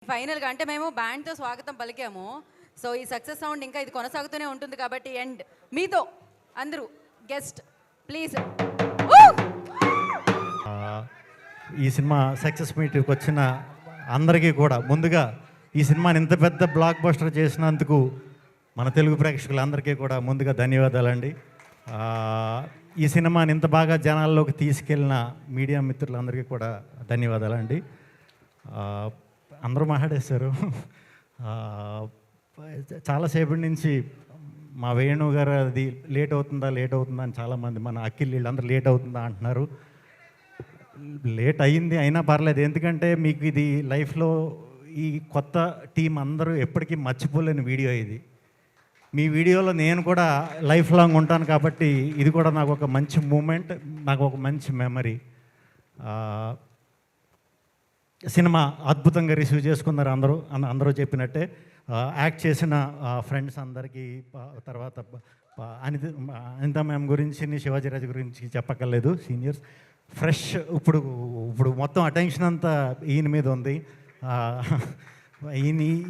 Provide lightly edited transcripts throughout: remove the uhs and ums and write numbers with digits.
ఫైనల్గా అంటే మేము బ్యాండ్తో స్వాగతం పలికాము. సో ఈ సక్సెస్ సౌండ్ ఇంకా ఇది కొనసాగుతూనే ఉంటుంది కాబట్టి అండ్ మీతో అందరూ గెస్ట్ ప్లీజ్. ఈ సినిమా సక్సెస్ మీట్కి వచ్చిన అందరికీ కూడా ముందుగా ఈ సినిమాని ఇంత పెద్ద బ్లాక్ బస్టర్ చేసినందుకు మన తెలుగు ప్రేక్షకులందరికీ కూడా ముందుగా ధన్యవాదాలండి. ఈ సినిమాని ఇంత బాగా జనాల్లోకి తీసుకెళ్ళిన మీడియా మిత్రులందరికీ కూడా ధన్యవాదాలండి. అందరూ మాట్లాడేశారు. చాలాసేపటి నుంచి మా వేణు గారు అది లేట్ అవుతుందా అని చాలామంది మన అఖిల్ వీళ్ళందరూ లేట్ అవుతుందా అంటున్నారు. లేట్ అయ్యింది అయినా పర్లేదు, ఎందుకంటే మీకు ఇది లైఫ్లో ఈ కొత్త టీం అందరూ ఎప్పటికీ మర్చిపోలేని వీడియో ఇది. మీ వీడియోలో నేను కూడా లైఫ్ లాంగ్ ఉంటాను కాబట్టి ఇది కూడా నాకు ఒక మంచి మూమెంట్, నాకు ఒక మంచి మెమరీ. సినిమా అద్భుతంగా రిసీవ్ చేసుకున్నారు అందరూ చెప్పినట్టే. యాక్ట్ చేసిన ఫ్రెండ్స్ అందరికీ, తర్వాత అనిత మ్యామ్ గురించి, శివాజీరాజు గురించి చెప్పక్కర్లేదు, సీనియర్స్. ఫ్రెష్ ఇప్పుడు మొత్తం అటెన్షన్ అంతా ఈయన మీద ఉంది.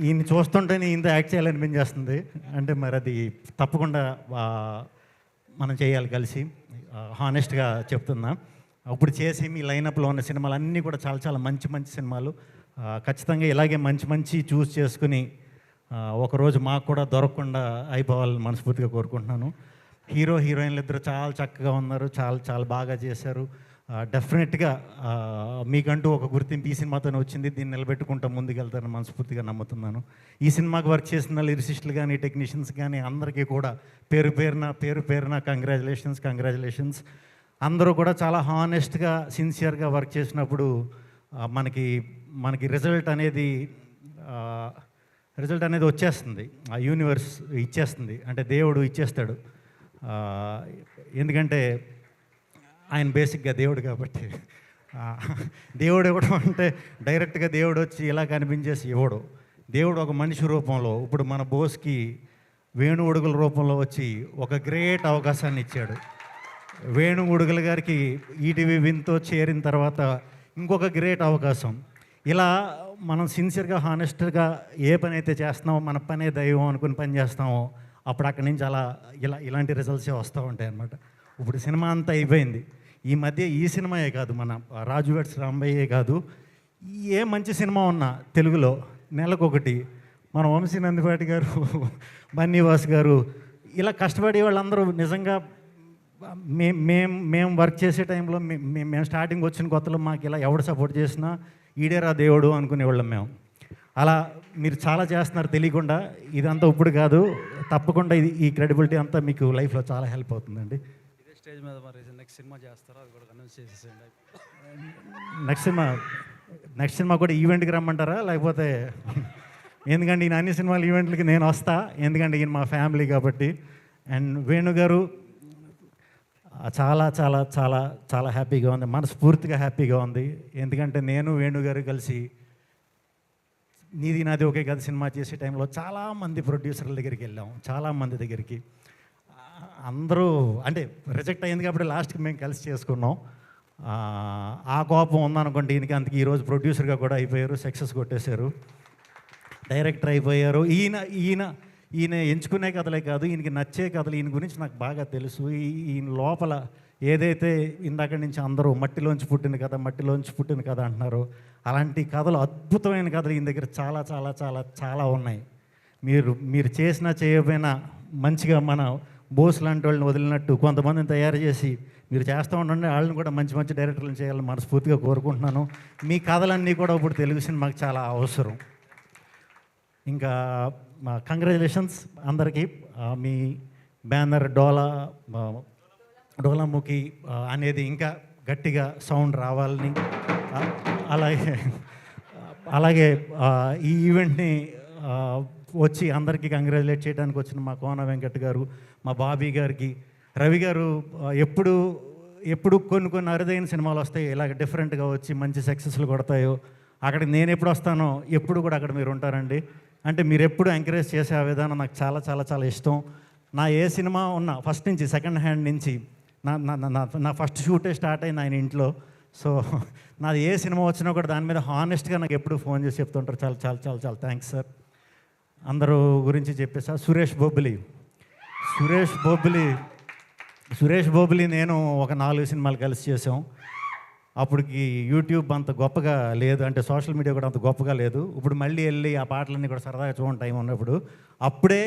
ఈయన చూస్తుంటేనే ఇంత యాక్ట్ చేయాలనిపించేస్తుంది. అంటే మరి అది తప్పకుండా మనం చేయాలి కలిసి, హానెస్ట్గా చెప్తున్నా. ఇప్పుడు చేసి మీ లైనప్లో ఉన్న సినిమాలు అన్నీ కూడా చాలా చాలా మంచి మంచి సినిమాలు. ఖచ్చితంగా ఇలాగే మంచి చూస్ చేసుకుని ఒకరోజు మాకు కూడా దొరకకుండా అయిపోవాలని మనస్ఫూర్తిగా కోరుకుంటున్నాను. హీరోయిన్లు ఇద్దరు చాలా చక్కగా ఉన్నారు, చాలా బాగా చేశారు. డెఫినెట్గా మీకంటూ ఒక గుర్తింపు ఈ సినిమాతోనే వచ్చింది. దీన్ని నిలబెట్టుకుంటూ ముందుకెళ్తారని మనస్ఫూర్తిగా నమ్ముతున్నాను. ఈ సినిమాకి వర్క్ చేసిన లిరిసిస్టులు కానీ, టెక్నీషియన్స్ కానీ అందరికీ కూడా పేరు పేరున కంగ్రాచులేషన్స్. అందరూ కూడా చాలా హానెస్ట్గా, సిన్సియర్గా వర్క్ చేసినప్పుడు మనకి రిజల్ట్ అనేది వచ్చేస్తుంది. ఆ యూనివర్స్ ఇచ్చేస్తుంది, అంటే దేవుడు ఇచ్చేస్తాడు. ఎందుకంటే ఆయన బేసిక్గా దేవుడు కాబట్టి. దేవుడు ఇవ్వడం అంటే డైరెక్ట్గా దేవుడు వచ్చి ఇలా కనిపించేసి ఇవ్వడు. దేవుడు ఒక మనిషి రూపంలో, ఇప్పుడు మన బోస్కి వేణు ఉడుగుల రూపంలో వచ్చి ఒక గ్రేట్ అవకాశాన్ని ఇచ్చాడు. వేణు ఉడుగుల గారికి ఈటీవీ విన్తో చేరిన తర్వాత ఇంకొక గ్రేట్ అవకాశం. ఇలా మనం సిన్సియర్గా, హానెస్ట్గా ఏ పని అయితే చేస్తున్నామో, మన పనే దైవం అనుకుని పని చేస్తామో, అప్పుడు అక్కడి నుంచి అలా ఇలాంటి రిజల్ట్సే వస్తూ ఉంటాయి అన్నమాట. ఇప్పుడు సినిమా అంతా అయిపోయింది. ఈ మధ్య ఈ సినిమాయే కాదు, మన రాజు వెడ్స్ రాంబయ్యే కాదు, ఏ మంచి సినిమా ఉన్నా తెలుగులో నెలకొకటి మన వంశీ నందిపాటి గారు, బన్నీవాస్ గారు, ఇలా కష్టపడే వాళ్ళందరూ నిజంగా మేము వర్క్ చేసే టైంలో మేము స్టార్టింగ్ వచ్చిన కొత్తలో మాకు ఇలా ఎవడు సపోర్ట్ చేసినా ఈడేరా దేవుడు అనుకునేవాళ్ళం మేము. అలా మీరు చాలా చేస్తున్నారు తెలియకుండా. ఇదంతా ఇప్పుడు కాదు, తప్పకుండా ఈ క్రెడిబిలిటీ అంతా మీకు లైఫ్లో చాలా హెల్ప్ అవుతుందండి. ఇదే స్టేజ్ మీద మరి నెక్స్ట్ సినిమా చేస్తారా, అది కూడా అనౌన్స్ చేసేసేయండి. నెక్స్ట్ సినిమా కూడా ఈవెంట్కి రమ్మంటారా లేకపోతే? ఎందుకంటే ఈయన అన్ని సినిమాలు ఈవెంట్లకి నేను వస్తా, ఎందుకంటే ఈయన మా ఫ్యామిలీ కాబట్టి. అండ్ వేణు గారు చాలా చాలా చాలా చాలా హ్యాపీగా ఉంది, మనస్ఫూర్తిగా హ్యాపీగా ఉంది. ఎందుకంటే నేను వేణు గారు కలిసి నీది నాది ఒకే కథ సినిమా చేసే టైంలో చాలామంది ప్రొడ్యూసర్ల దగ్గరికి వెళ్ళాం, చాలామంది దగ్గరికి. అందరూ అంటే రిజెక్ట్ అయింది కాబట్టి లాస్ట్కి మేము కలిసి చేసుకున్నాం. ఆ కోపం ఉందనుకోండి ఈయనకి, అందుకే ఈరోజు ప్రొడ్యూసర్గా కూడా అయిపోయారు, సక్సెస్ కొట్టేశారు, డైరెక్టర్ అయిపోయారు. ఈయన ఎంచుకునే కథలే కాదు, ఈయనకి నచ్చే కథలు, ఈయన గురించి నాకు బాగా తెలుసు. ఈయన లోపల ఏదైతే ఇందాక నుంచి అందరూ మట్టిలోంచి పుట్టిన కథ అంటున్నారు, అలాంటి కథలు, అద్భుతమైన కథలు ఈయన దగ్గర చాలా చాలా చాలా చాలా ఉన్నాయి. మీరు చేసినా చేయకపోయినా మంచిగా మన బోస్ లాంటి వాళ్ళని వదిలినట్టు కొంతమందిని తయారు చేసి మీరు చేస్తూ ఉండండి. వాళ్ళని కూడా మంచి డైరెక్టర్లను చేయాలని మనస్ఫూర్తిగా కోరుకుంటున్నాను. మీ కథలన్నీ కూడా ఇప్పుడు తెలుగు సినిమాకి చాలా అవసరం. ఇంకా కంగ్రాచులేషన్స్ అందరికీ. మీ బ్యానర్ డోలాముఖి అనేది ఇంకా గట్టిగా సౌండ్ రావాలని, అలాగే ఈ ఈవెంట్ని వచ్చి అందరికీ కంగ్రాచులేట్ చేయడానికి వచ్చిన మా కోన వెంకట్ గారు, మా బాబీ గారికి, రవి గారు ఎప్పుడు కొన్ని అరుదైన సినిమాలు వస్తాయి ఇలాగ డిఫరెంట్గా వచ్చి మంచి సక్సెస్లు కొడతాయో, అక్కడికి నేను ఎప్పుడు వస్తానో ఎప్పుడు కూడా అక్కడ మీరు ఉంటారండి. అంటే మీరు ఎప్పుడు ఎంకరేజ్ చేసే ఆ విధానం నాకు చాలా చాలా చాలా ఇష్టం. నా ఏ సినిమా ఉన్నా ఫస్ట్ నుంచి, సెకండ్ హ్యాండ్ నుంచి, నా ఫస్ట్ షూటే స్టార్ట్ అయింది ఆయన ఇంట్లో. సో నాది ఏ సినిమా వచ్చినా కూడా దాని మీద హానెస్ట్గా నాకు ఎప్పుడు ఫోన్ చేసి చెప్తుంటారు. చాలా చాలా చాలా చాలా థ్యాంక్స్ సార్. అందరూ గురించి చెప్పేసా. సురేష్ బొబ్బిలి నేను ఒక 4 సినిమాలు కలిసి చేసాం. అప్పటికి యూట్యూబ్ అంత గొప్పగా లేదు, అంటే సోషల్ మీడియా కూడా అంత గొప్పగా లేదు. ఇప్పుడు మళ్ళీ వెళ్ళి ఆ పాటలన్నీ కూడా సరదాగా చూడండి టైం ఉన్నప్పుడు. అప్పుడే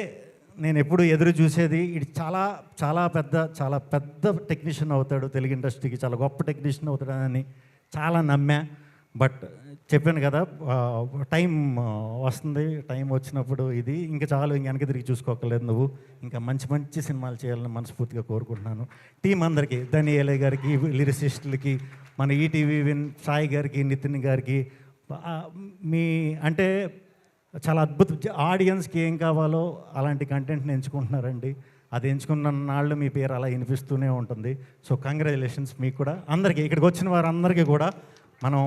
నేను ఎప్పుడు ఎదురు చూసేది, ఇది చాలా పెద్ద టెక్నీషియన్ అవుతాడు, తెలుగు ఇండస్ట్రీకి చాలా గొప్ప టెక్నీషియన్ అవుతాడని చాలా నమ్మా. బట్ చెప్పాను కదా, టైం వస్తుంది. టైం వచ్చినప్పుడు ఇది ఇంకా చాలు, ఇంక వెనక్కి తిరిగి చూసుకోకలేదు. నువ్వు ఇంకా మంచి సినిమాలు చేయాలని మనస్ఫూర్తిగా కోరుకుంటున్నాను. టీం అందరికీ, ధనియేలే గారికి, లిరిసిస్టులకి, మన ఈటీవీ విన్ సాయి గారికి, నితిన్ గారికి, మీ అంటే చాలా అద్భుత ఆడియన్స్కి ఏం కావాలో అలాంటి కంటెంట్ని ఎంచుకుంటున్నారండి. అది ఎంచుకున్న నాళ్ళు మీ పేరు అలా వినిపిస్తూనే ఉంటుంది. సో కంగ్రాచులేషన్స్ మీకు కూడా, అందరికీ ఇక్కడికి వచ్చిన వారందరికీ కూడా. మనం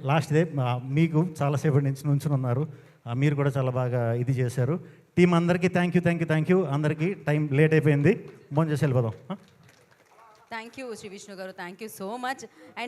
లాస్ట్ డే మీకు చాలాసేపటి నుంచి నుంచుని ఉన్నారు, మీరు కూడా చాలా బాగా ఇది చేశారు. టీం అందరికీ థ్యాంక్ యూ. అందరికీ టైం లేట్ అయిపోయింది, భోంచేసి వెళ్ళిపోదాం. థ్యాంక్ యూ శ్రీ విష్ణు గారు, thank you so much. And